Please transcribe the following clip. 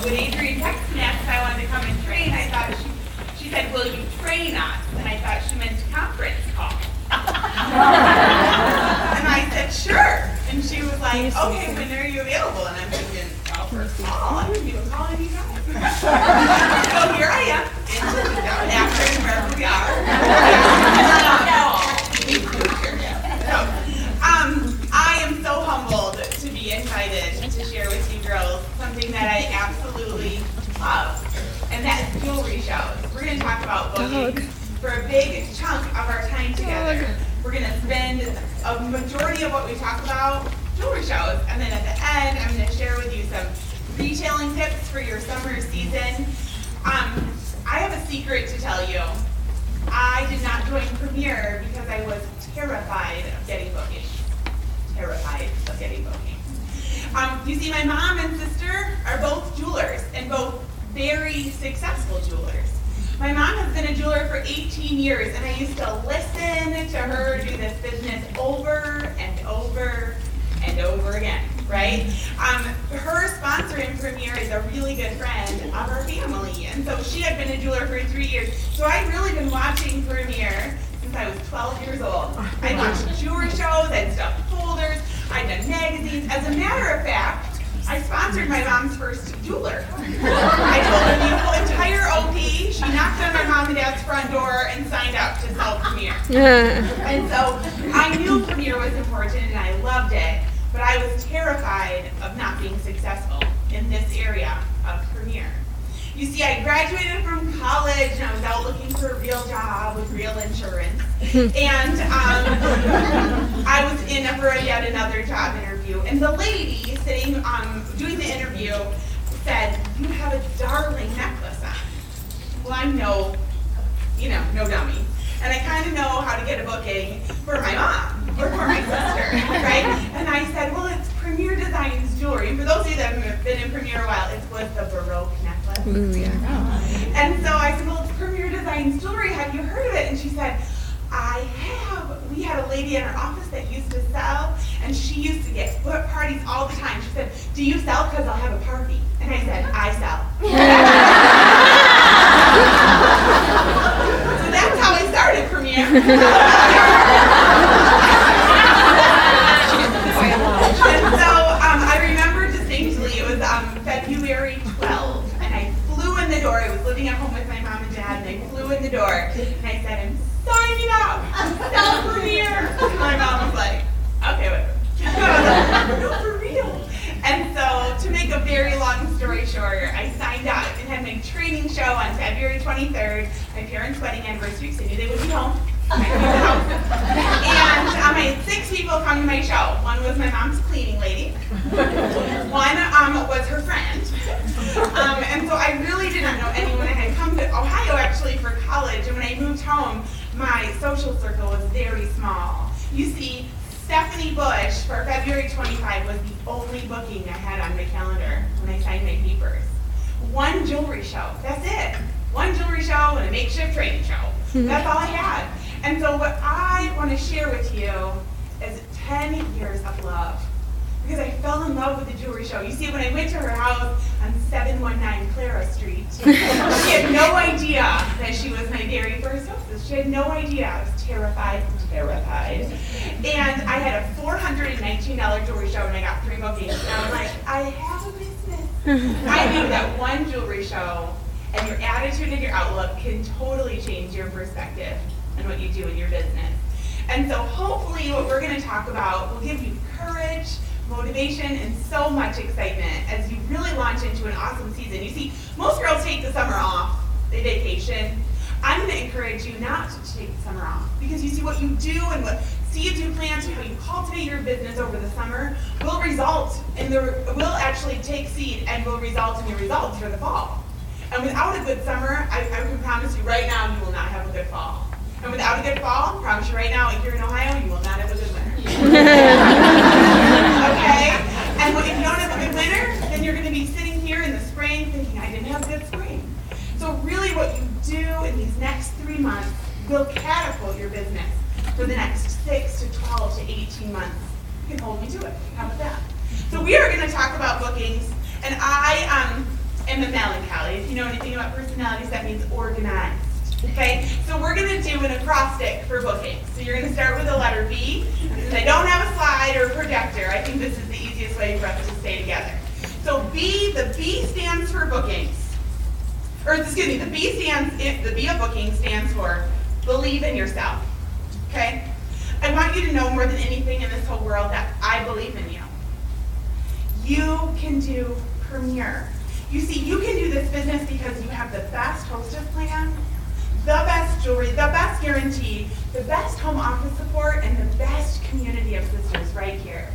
when Adrienne texted me asked if I wanted to come and train, I thought she said, will you train us? And I thought she meant conference call. And I said, sure. And she was like, okay, when are you available? And I'm thinking, well, for a call, I can do a call anytime. So here I am, in Toledo, after wherever we are. I am so humbled to be invited to share with you girls something that I absolutely love, and that's jewelry shows. We're going to talk about booking for a big chunk of our time together. We're going to spend a majority of what we talk about jewelry shows, and then at the end, I'm going to share with you some retailing tips for your summer season. I have a secret to tell you. I did not join Premier because I was terrified of getting bookings. You see, my mom and sister are both jewelers, and both very successful jewelers. My mom has been a jeweler for 18 years, and I used to listen to her do this business over and over and over again, right? Her sponsor in Premier is a really good friend of our family, and so she had been a jeweler for 3 years. So I've really been watching Premier since I was 12 years old. I watched jewelry shows, I'd stuffed folders, I'd done magazines. As a matter of fact, I sponsored my mom's first jeweler. I told her the whole entire OP. She knocked on my mom and dad's front door and signed up to sell Premier. And so I knew Premier was important and I loved it, but I was terrified of not being successful in this area of Premier. You see, I graduated from college and I was out looking for a real job with real insurance. And I was in for yet another job interview. And the lady sitting, doing the interview said, you have a darling necklace on. Well, I'm no dummy. And I kind of know how to get a booking for my mom or for my sister, right? And I said, well, it's Premier Designs jewelry. And for those of you that have been in Premier a while, it was the Baroque necklace. Ooh, yeah. And so I said, well, it's Premier Designs jewelry. Have you heard of it? And she said, I have. We had a lady in our office that used to sell, and she used to get parties all the time. She said, do you sell? Because I'll have a party. And I said, I sell. So that's how I started Premier. And so I remember distinctly, it was February 12th, and I flew in the door. I was living at home with my mom and dad, and I flew in the door, and I said, I'm signing up to sell Premier. My mom was like, okay, wait. No, for real. And so, to make a very long story short, I signed up and had my training show on February 23rd, my parents' wedding anniversary, because I knew they would be home. And I had 6 people come to my show. One was my mom's cleaning lady. One was her friend. And so I really did not know anyone. I had come to Ohio actually for college, and when I moved home, my social circle was very small. You see, Stephanie Bush for February 25 was the only booking I had on my calendar when I signed my papers. One jewelry show, that's it. One jewelry show and a makeshift training show. That's all I had. And so what I want to share with you is 10 years of love. Because I fell in love with the jewelry show. You see, when I went to her house on 719 Clara Street, she had no idea that she was my very first hostess. She had no idea. I was terrified. And I had a $419 jewelry show and I got 3 bookings. And I was like, I have a business. I knew that one jewelry show and your attitude and your outlook can totally change your perspective on what you do in your business. And so hopefully what we're going to talk about will give you courage, motivation, and so much excitement as you really launch into an awesome season. You see, most girls take the summer off, they vacation. I'm going to encourage you not to take the summer off, because you see what you do and what seeds you plant and how you cultivate your business over the summer will actually take seed and will result in your results for the fall. And without a good summer, I can promise you right now you will not have a good fall. And without a good fall, I promise you right now, if you're in Ohio, you will not have a good winter. Okay? And if you don't have a good winter, then you're going to be sitting here in the spring thinking, I didn't have a good spring. So really what you do in these next 3 months will catapult your business for the next 6 to 12 to 18 months. You can hold me to it. How about that? So we are going to talk about bookings, and I and the melancholy. If you know anything about personalities, that means organized. Okay, so we're going to do an acrostic for booking. So you're going to start with the letter B. Since I don't have a slide or a projector, I think this is the easiest way for us to stay together. So B, the B stands for bookings. Or excuse me, the B of booking stands for believe in yourself. Okay? I want you to know more than anything in this whole world that I believe in you. You can do Premier. You see, you can do this business because you have the best hostess plan, the best jewelry, the best guarantee, the best home office support, and the best community of sisters right here.